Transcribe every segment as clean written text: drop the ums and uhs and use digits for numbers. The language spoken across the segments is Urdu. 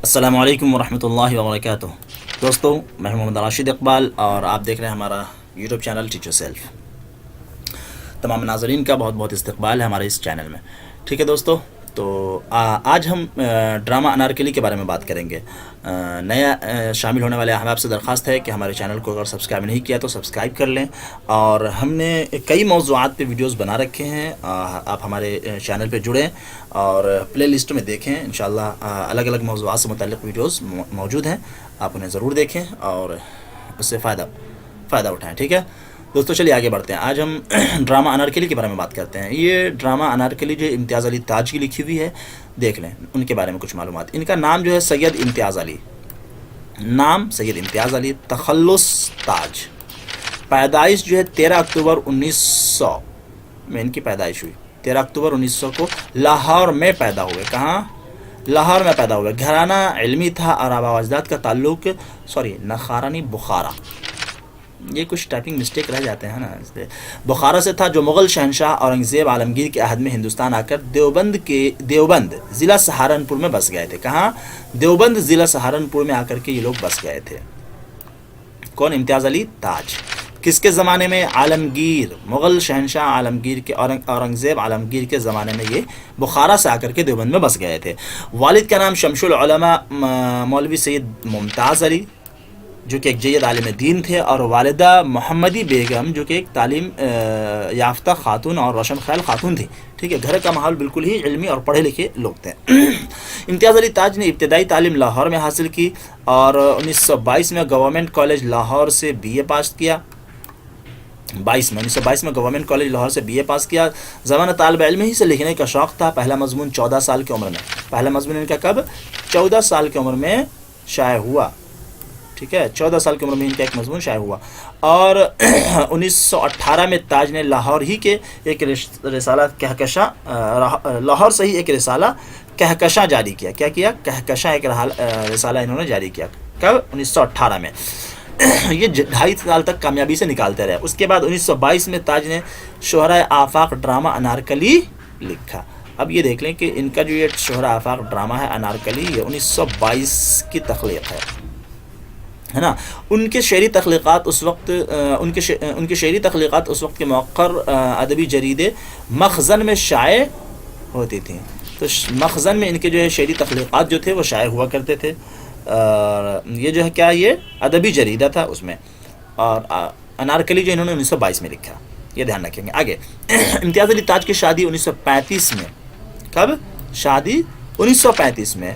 السلام علیکم ورحمۃ اللہ وبرکاتہ۔ دوستو، میں محمد راشد اقبال اور آپ دیکھ رہے ہیں ہمارا YouTube channel teach your self. تمام ناظرین کا بہت بہت استقبال ہے ہمارے اس چینل میں۔ ٹھیک ہے دوستو، تو آج ہم ڈرامہ انارکلی کے بارے میں بات کریں گے۔ نیا شامل ہونے والے احباب سے درخواست ہے کہ ہمارے چینل کو اگر سبسکرائب نہیں کیا تو سبسکرائب کر لیں، اور ہم نے کئی موضوعات پہ ویڈیوز بنا رکھے ہیں، آپ ہمارے چینل پہ جڑیں اور پلے لسٹ میں دیکھیں۔ انشاءاللہ الگ الگ موضوعات سے متعلق ویڈیوز موجود ہیں، آپ انہیں ضرور دیکھیں اور اس سے فائدہ اٹھائیں۔ ٹھیک ہے دوستو، چلیے آگے بڑھتے ہیں۔ آج ہم ڈرامہ انارکلی کے بارے میں بات کرتے ہیں۔ یہ ڈرامہ انارکلی جو امتیاز علی تاج کی لکھی ہوئی ہے، دیکھ لیں ان کے بارے میں کچھ معلومات۔ ان کا نام جو ہے سید امتیاز علی، نام سید امتیاز علی، تخلص تاج، پیدائش جو ہے 13 اکتوبر 1900 میں ان کی پیدائش ہوئی۔ 13 اکتوبر 1900 کو لاہور میں پیدا ہوئے۔ کہاں؟ لاہور میں پیدا ہوئے۔ گھرانہ علمی تھا اور آباء و اجداد کا تعلق نخارانی بخارا، یہ کچھ ٹائپنگ مسٹیک رہ جاتے ہیں نا، اس لیے بخارا سے تھا، جو مغل شہنشاہ اورنگزیب عالمگیر کے عہد میں ہندوستان آ کر دیوبند ضلع سہارنپور میں بس گئے تھے۔ کہاں؟ دیوبند ضلع سہارنپور میں آ کر کے یہ لوگ بس گئے تھے۔ کون؟ امتیاز علی تاج۔ کس کے زمانے میں؟ عالمگیر، مغل شہنشاہ عالمگیر کے اورنگزیب عالمگیر کے زمانے میں یہ بخارا سے آ کر کے دیوبند میں بس گئے تھے۔ والد کا نام شمس العلماء مولوی سید ممتاز علی، جو کہ ایک جید عالم دین تھے، اور والدہ محمدی بیگم، جو کہ ایک تعلیم یافتہ خاتون اور روشن خیال خاتون تھی۔ ٹھیک ہے، گھر کا ماحول بالکل ہی علمی اور پڑھے لکھے لوگ تھے۔ امتیاز علی تاج نے ابتدائی تعلیم لاہور میں حاصل کی اور 1922 میں گورنمنٹ کالج لاہور سے بی اے پاس کیا۔ 1922 میں گورنمنٹ کالج لاہور سے بی اے پاس کیا۔ زمانہ طالب علم ہی سے لکھنے کا شوق تھا۔ پہلا مضمون 14 سال کی عمر میں، پہلا مضمون ان کا کب؟ 14 سال کی عمر میں شائع ہوا۔ ٹھیک ہے، 14 سال کی عمر میں ان کا ایک مضمون شائع ہوا، اور 1918 میں تاج نے لاہور ہی کے ایک رسالہ کہکشاں لاہور سے ہی ایک رسالہ کہکشاں جاری کیا۔ کیا کیا؟ کہکشاں، ایک رسالہ انہوں نے جاری کیا۔ کب؟ 1918 میں۔ یہ 2.5 سال تک کامیابی سے نکالتے رہے۔ اس کے بعد 1922 میں تاج نے شہرائے آفاق ڈرامہ انارکلی لکھا۔ اب یہ دیکھ لیں کہ ان کا جو یہ شہرائے آفاق ڈرامہ ہے انارکلی، یہ 1922 کی تخلیق ہے نا۔ ان کے شعری تخلیقات اس وقت ان کے شعری تخلیقات اس وقت کے موقر ادبی جریدے مخزن میں شائع ہوتی تھیں۔ تو مخزن میں ان کے جو ہے شعری تخلیقات جو تھے وہ شائع ہوا کرتے تھے، یہ جو ہے کیا، یہ ادبی جریدہ تھا اس میں، اور انارکلی جو انہوں نے 1922 میں لکھا، یہ دھیان رکھیں گے۔ آگے، امتیاز علی تاج کی شادی 1935 میں، کب شادی؟ 1935 میں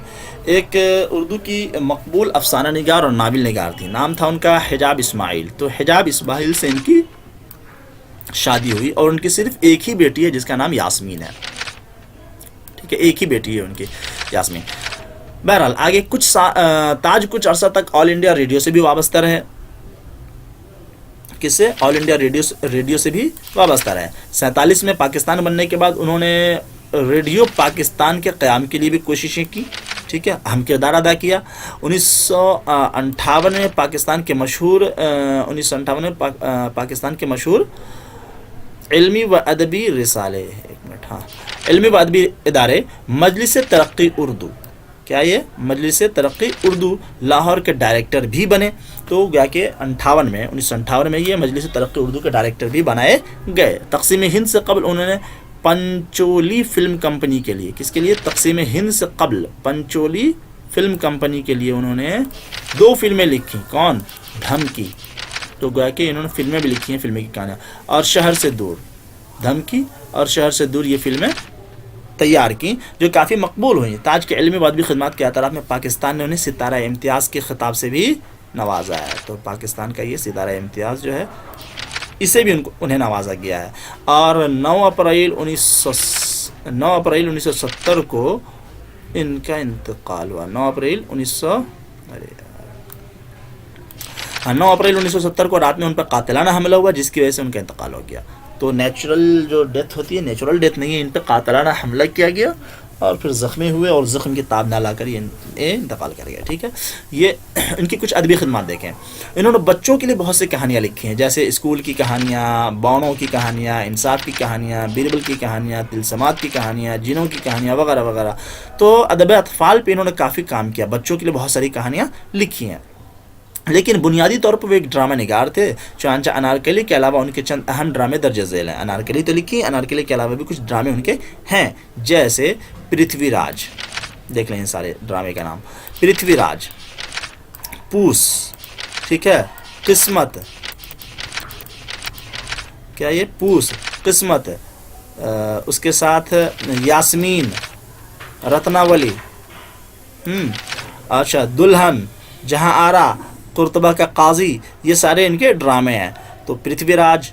ایک اردو کی مقبول افسانہ نگار اور ناول نگار تھی، نام تھا ان کا حجاب اسماعیل۔ تو حجاب اسماعیل سے ان کی شادی ہوئی، اور ان کی صرف ایک ہی بیٹی ہے جس کا نام یاسمین ہے۔ ٹھیک ہے، ایک ہی بیٹی ہے ان کی، یاسمین۔ بہرحال آگے تاج کچھ عرصہ تک آل انڈیا ریڈیو سے بھی وابستہ رہے۔ کس سے؟ آل انڈیا ریڈیو سے بھی وابستہ رہے۔ 47 میں پاکستان بننے کے بعد انہوں نے ریڈیو پاکستان کے قیام کے لیے بھی کوششیں کی۔ ٹھیک ہے، اہم کردار ادا کیا۔ 1958 میں پاکستان کے مشہور علمی و ادبی رسالے، علمی و ادبی ادارے مجلس ترقی اردو، کیا یہ مجلس ترقی اردو، لاہور کے ڈائریکٹر بھی بنے۔ تو گیا کہ 1958 میں یہ مجلس ترقی اردو کے ڈائریکٹر بھی بنائے گئے۔ تقسیم ہند سے قبل انہوں نے پنچولی فلم کمپنی کے لیے، کس کے لیے؟ تقسیم ہند سے قبل پنچولی فلم کمپنی کے لیے انہوں نے 2 فلمیں لکھی۔ کون؟ دھمکی، تو گویا کہ انہوں نے فلمیں بھی لکھی ہیں، فلمیں کی کہانیاں، اور شہر سے دور، دھمکی اور شہر سے دور، یہ فلمیں تیار کی جو کافی مقبول ہوئیں۔ تاج کے علمی و ادبی خدمات کے اعتراف میں پاکستان نے انہیں ستارہ امتیاز کے خطاب سے بھی نوازا ہے۔ تو پاکستان کا یہ ستارہ امتیاز جو ہے، اسے بھی انہیں نوازا گیا ہے۔ اور 9 اپریل 1970 کو ان کا انتقال ہوا۔ 9 اپریل 1970 کو رات میں ان پر قاتلانہ حملہ ہوا، جس کی وجہ سے ان کا انتقال ہو گیا۔ تو نیچرل جو ڈیتھ ہوتی ہے، نیچرل ڈیتھ نہیں ہے، ان پہ قاتلانہ حملہ کیا گیا اور پھر زخمی ہوئے اور زخم کی تاب نہ لا کر یہ انتقال کر گیا. ٹھیک ہے. یہ ان کی کچھ ادبی خدمات دیکھیں. انہوں نے بچوں کے لیے بہت سی کہانیاں لکھی ہیں، جیسے اسکول کی کہانیاں، باونوں کی کہانیاں، انصاف کی کہانیاں، بیربل کی کہانیاں، تلسمات کی کہانیاں، جنوں کی کہانیاں وغیرہ وغیرہ. تو ادب اطفال پہ انہوں نے کافی کام کیا، بچوں کے لیے بہت ساری کہانیاں لکھی ہیں. لیکن بنیادی طور پر وہ ایک ڈرامہ نگار تھے. چنانچہ انارکلی کے علاوہ ان کے چند اہم ڈرامے درج ذیل ہیں. انارکلی تو لکھی، انارکلی کے علاوہ بھی کچھ ڈرامے ان کے ہیں، جیسے پرتھوی راج. دیکھ لیں سارے ڈرامے کا نام: پرتھوی راج، پوس، ٹھیک ہے، قسمت، کیا یہ پوس، قسمت، اس کے ساتھ یاسمین، رتناولی، اچھا، دلہن، جہاں آرا، قرطبہ کا قاضی. یہ سارے ان کے ڈرامے ہیں. تو پرتھوی راج،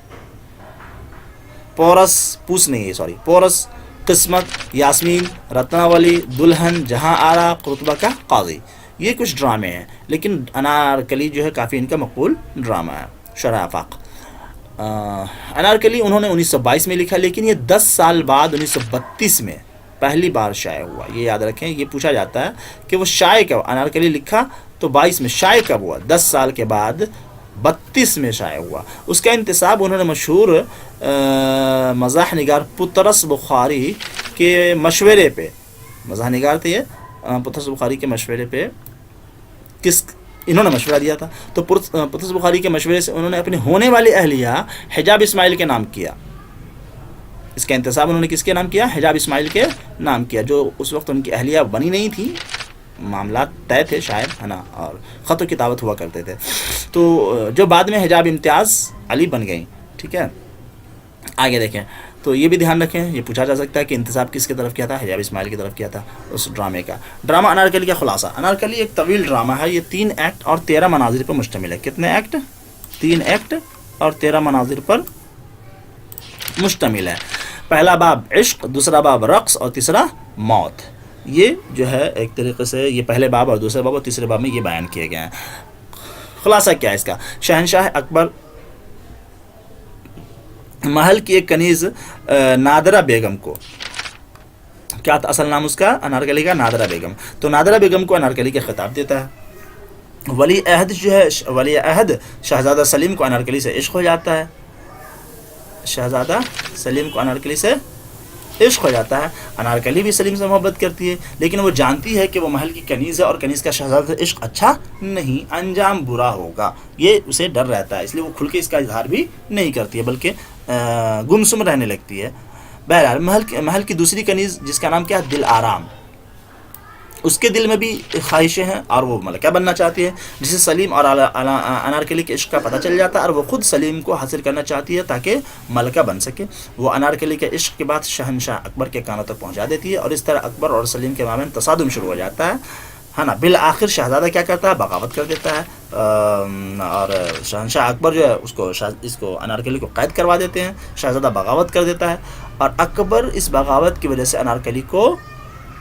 پورس، پوس نہیں ہے سوری، پورس، قسمت، یاسمین، رتناولی، دلہن، جہاں آرا، قرطبہ کا قاضی، یہ کچھ ڈرامے ہیں. لیکن انارکلی جو ہے کافی ان کا مقبول ڈرامہ ہے. شرح آفاق. انارکلی انہوں نے 1922 میں لکھا، لیکن یہ 10 سال بعد 1932 میں پہلی بار شائع ہوا. یہ یاد رکھیں، یہ پوچھا جاتا ہے کہ وہ شائع کب، انارکلی لکھا تو 22 میں، شائع کب ہوا؟ 10 سال کے بعد 32 میں شائع ہوا. اس کا انتساب انہوں نے مشہور مزاح نگار پطرس بخاری کے مشورے پہ، مزاح نگار تھے یہ، پطرس بخاری کے مشورے پہ انہوں نے مشورہ دیا تھا. تو پطرس بخاری کے مشورے سے انہوں نے اپنی ہونے والی اہلیہ حجاب اسماعیل کے نام کیا. اس کا انتساب انہوں نے کس کے نام کیا؟ حجاب اسماعیل کے نام کیا، جو اس وقت ان کی اہلیہ بنی نہیں تھی، معاملات طے تھے شاید، ہے نا، اور خط و کتابت ہوا کرتے تھے. تو جو بعد میں حجاب امتیاز علی بن گئیں. ٹھیک ہے. آگے دیکھیں. تو یہ بھی دھیان رکھیں، یہ پوچھا جا سکتا ہے کہ انتساب کس کی طرف کیا تھا؟ حجاب اسماعیل کی طرف کیا تھا اس ڈرامے کا. ڈرامہ انارکلی کا خلاصہ. انارکلی ایک طویل ڈرامہ ہے. یہ 3 ایکٹ اور 13 مناظر پر مشتمل ہے. کتنے ایکٹ؟ 3 ایکٹ اور 13 مناظر پر مشتمل ہے. پہلا باب عشق، دوسرا باب رقص اور تیسرا موت. یہ جو ہے ایک طریقے سے یہ پہلے باب اور دوسرے باب اور تیسرے باب میں یہ بیان کیے گئے ہیں. خلاصہ کیا ہے اس کا؟ شہنشاہ اکبر محل کی ایک کنیز نادرہ بیگم کو، کیا تھا اصل نام اس کا؟ انارکلی کا نادرہ بیگم. تو نادرہ بیگم کو انارکلی کا خطاب دیتا ہے. ولی عہد جو ہے، ولی عہد شہزادہ سلیم کو انارکلی سے عشق ہو جاتا ہے. شہزادہ سلیم کو انارکلی سے عشق ہو جاتا ہے. انارکلی بھی سلیم سے محبت کرتی ہے، لیکن وہ جانتی ہے کہ وہ محل کی کنیز ہے اور کنیز کا شہزادہ سے عشق اچھا نہیں، انجام برا ہوگا. یہ اسے ڈر رہتا ہے، اس لیے وہ کھل کے اس کا اظہار بھی نہیں کرتی ہے، بلکہ گمسم رہنے لگتی ہے. بہرحال محل کی دوسری کنیز جس کا نام کیا ہے؟ دل آرام، اس کے دل میں بھی خواہشیں ہیں اور وہ ملکہ بننا چاہتی ہے، جسے سلیم اور انارکلی کے عشق کا پتہ چل جاتا ہے اور وہ خود سلیم کو حاصل کرنا چاہتی ہے تاکہ ملکہ بن سکے. وہ انارکلی کے عشق کے بعد شہنشاہ اکبر کے کانوں تک پہنچا دیتی ہے اور اس طرح اکبر اور سلیم کے مابین تصادم شروع ہو جاتا ہے نا. بالآخر شہزادہ کیا کرتا ہے؟ بغاوت کر دیتا ہے اور شہنشاہ اکبر جو ہے اس کو انارکلی کو قید کروا دیتے ہیں. شہزادہ بغاوت کر دیتا ہے اور اکبر اس بغاوت کی وجہ سے انارکلی کو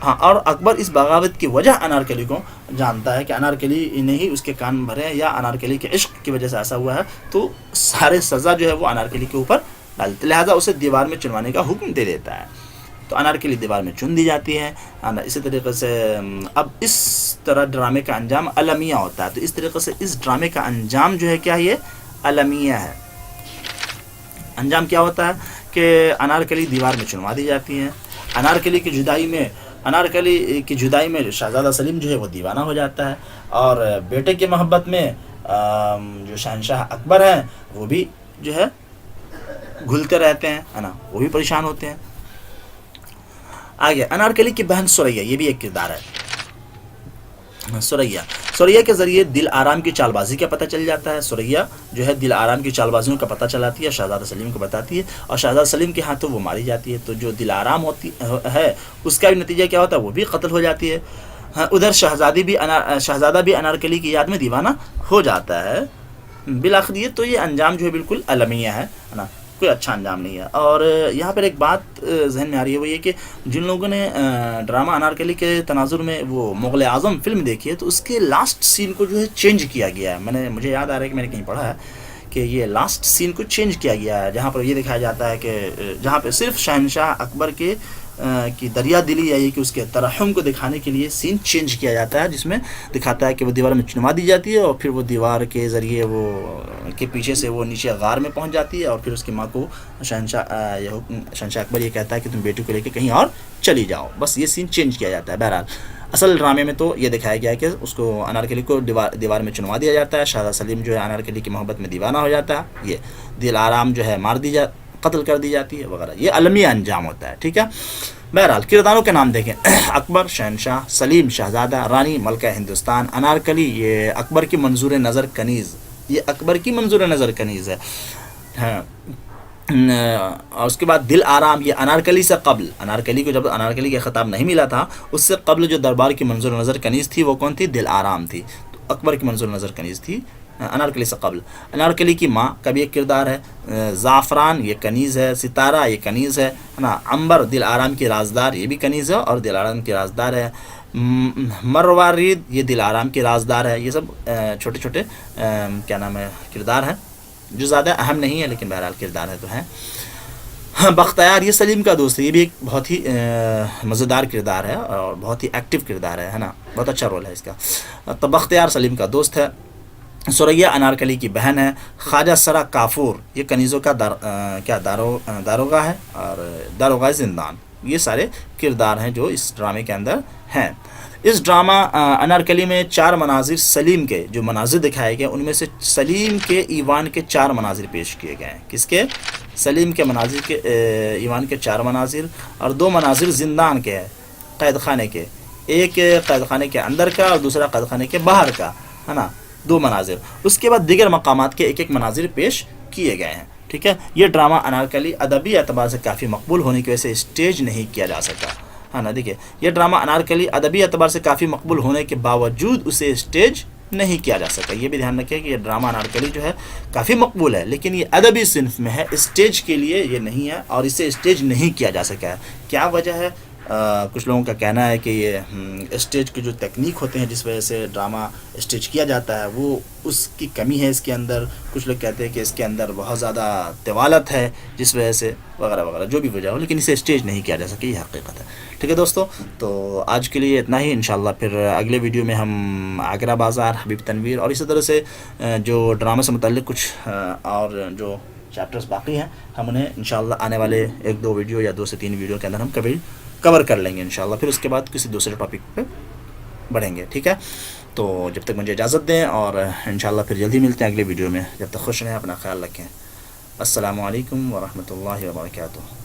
اور اکبر اس بغاوت کی وجہ انارکلی کو جانتا ہے کہ انارکلی نے ہی اس کے کان بھرے ہیں یا انارکلی کے عشق کی وجہ سے ایسا ہوا ہے. تو سارے سزا جو ہے وہ انارکلی کے اوپر ڈالتے، لہٰذا اسے دیوار میں چنوانے کا حکم دے دیتا ہے. تو انارکلی دیوار میں چن دی جاتی ہے. اسی طریقے سے اب اس طرح ڈرامے کا انجام المیہ ہوتا ہے. تو اس طریقے سے اس ڈرامے کا انجام جو ہے کیا؟ یہ المیہ ہے. انجام کیا ہوتا ہے کہ انارکلی دیوار میں چنوا دی جاتی ہیں. انارکلی کی جدائی میں شہزادہ سلیم جو ہے وہ دیوانہ ہو جاتا ہے اور بیٹے کی محبت میں جو شہنشاہ اکبر ہیں وہ بھی جو ہے گھلتے رہتے ہیں، ہے نا، وہ بھی پریشان ہوتے ہیں. آگے انارکلی کی بہن سریا، یہ بھی ایک کردار ہے. سریا کے ذریعے دل آرام کی چال بازی کا پتہ چل جاتا ہے. سریا جو ہے دل آرام کی چال بازیوں کا پتہ چلاتی ہے، شہزادہ سلیم کو بتاتی ہے اور شہزادہ سلیم کے ہاتھوں وہ ماری جاتی ہے. تو جو دل آرام ہوتی ہے اس کا بھی نتیجہ کیا ہوتا ہے؟ وہ بھی قتل ہو جاتی ہے. ادھر شہزادہ بھی انارکلی کی یاد میں دیوانہ ہو جاتا ہے. بالآخر یہ انجام جو ہے بالکل المیہ ہے نا، کوئی اچھا انجام نہیں ہے. اور یہاں پر ایک بات ذہن میں آ رہی ہے، وہ یہ کہ جن لوگوں نے ڈرامہ انارکلی کے تناظر میں وہ مغل اعظم فلم دیکھی ہے تو اس کے لاسٹ سین کو جو ہے چینج کیا گیا ہے. مجھے یاد آ رہا ہے کہ میں نے کہیں پڑھا ہے کہ یہ لاسٹ سین کو چینج کیا گیا ہے، جہاں پر یہ دکھایا جاتا ہے کہ جہاں پہ صرف شہنشاہ اکبر کے کی دریا دلی یا یہ کہ اس کے ترحم کو دکھانے کے لیے سین چینج کیا جاتا ہے، جس میں دکھاتا ہے کہ وہ دیوار میں چنوا دی جاتی ہے اور پھر وہ دیوار کے ذریعے وہ کے پیچھے سے وہ نیچے غار میں پہنچ جاتی ہے، اور پھر اس کی ماں کو شہنشاہ اکبر یہ کہتا ہے کہ تم بیٹی کو لے کے کہیں اور چلی جاؤ. بس یہ سین چینج کیا جاتا ہے. بہرحال اصل ڈرامے میں تو یہ دکھایا گیا ہے کہ اس کو انارکلی کو دیوار میں چنوا دیا جاتا ہے. شہزادہ سلیم جو ہے انارکلی کی محبت میں دیوانہ ہو جاتا ہے، یہ دل آرام جو ہے قتل کر دی جاتی ہے وغیرہ. یہ المیہ انجام ہوتا ہے. ٹھیک ہے. بہرحال کرداروں کے نام دیکھیں. اکبر شہنشاہ، سلیم شہزادہ، رانی ملکہ ہندوستان، انارکلی یہ اکبر کی منظور نظر کنیز، یہ اکبر کی منظور نظر کنیز ہے. ہاں. اور اس کے بعد دل آرام یہ انارکلی سے قبل، انارکلی کو جب انارکلی کا خطاب نہیں ملا تھا اس سے قبل جو دربار کی منظور نظر کنیز تھی وہ کون تھی؟ دل آرام تھی. تو اکبر کی منظور نظر کنیز تھی انارکلی سے قبل. انارکلی کی ماں کا بھی ایک کردار ہے. زعفران یہ کنیز ہے، ستارہ یہ کنیز ہے نا. عنبر دل آرام کی رازدار یہ بھی کنیز ہے اور دل آرام کی رازدار ہے. مروارید یہ دل آرام کی رازدار ہے. یہ سب چھوٹے چھوٹے کیا نام ہے کردار ہیں جو زیادہ اہم نہیں ہے لیکن بہرحال کردار ہے تو ہیں. بختیار یہ سلیم کا دوست ہے. یہ بھی ایک بہت ہی مزیدار کردار ہے اور بہت ہی ایکٹیو کردار ہے نا. بہت اچھا رول ہے اس کا. تو بختیار سلیم کا دوست ہے. سریا انارکلی کی بہن ہے. خواجہ سرا کافور یہ کنیزوں کا داروغہ ہے اور داروغہ زندان. یہ سارے کردار ہیں جو اس ڈرامے کے اندر ہیں. اس ڈرامہ انارکلی میں 4 مناظر سلیم کے جو مناظر دکھائے گئے ان میں سے سلیم کے ایوان کے 4 مناظر پیش کیے گئے ہیں. کس کے؟ سلیم کے مناظر کے ایوان کے 4 مناظر اور 2 مناظر زندان کے قید خانے کے. ایک قید خانے کے اندر کا اور دوسرا قید خانے کے باہر کا ہے نا. 2 مناظر. اس کے بعد دیگر مقامات کے ایک مناظر پیش کیے گئے ہیں. ٹھیک ہے. یہ ڈرامہ انارکلی ادبی اعتبار سے کافی مقبول ہونے کی وجہ سے اسٹیج نہیں کیا جا سکا. ہاں نا. دیکھیے یہ ڈرامہ انارکلی ادبی اعتبار سے کافی مقبول ہونے کے باوجود اسے اسٹیج نہیں کیا جا سکا. یہ بھی دھیان رکھیں کہ یہ ڈرامہ انارکلی جو ہے کافی مقبول ہے لیکن یہ ادبی صنف میں ہے، اسٹیج کے لیے یہ نہیں ہے اور اسے اسٹیج نہیں کیا جا سکا ہے. کیا وجہ ہے؟ کچھ لوگوں کا کہنا ہے کہ یہ اسٹیج کے جو تکنیک ہوتے ہیں جس وجہ سے ڈرامہ اسٹیج کیا جاتا ہے وہ اس کی کمی ہے اس کے اندر. کچھ لوگ کہتے ہیں کہ اس کے اندر بہت زیادہ طوالت ہے جس وجہ سے وغیرہ وغیرہ جو بھی وجہ ہو لیکن اسے اسٹیج نہیں کیا جا سکے. یہ حقیقت ہے. ٹھیک ہے دوستو. تو آج کے لیے اتنا ہی. انشاءاللہ پھر اگلے ویڈیو میں ہم آگرہ بازار، حبیب تنویر اور اسی طرح سے جو ڈرامے سے متعلق کچھ اور جو چیپٹرز باقی ہیں ہم انہیں انشاءاللہ آنے والے 1-2 ویڈیو یا 2 سے 3 ویڈیو کے اندر ہم کور کر لیں گے انشاءاللہ. پھر اس کے بعد کسی دوسرے ٹاپک پہ بڑھیں گے. ٹھیک ہے. تو جب تک مجھے اجازت دیں اور انشاءاللہ پھر جلدی ملتے ہیں اگلے ویڈیو میں. جب تک خوش رہیں، اپنا خیال رکھیں. السلام علیکم ورحمۃ اللہ وبرکاتہ.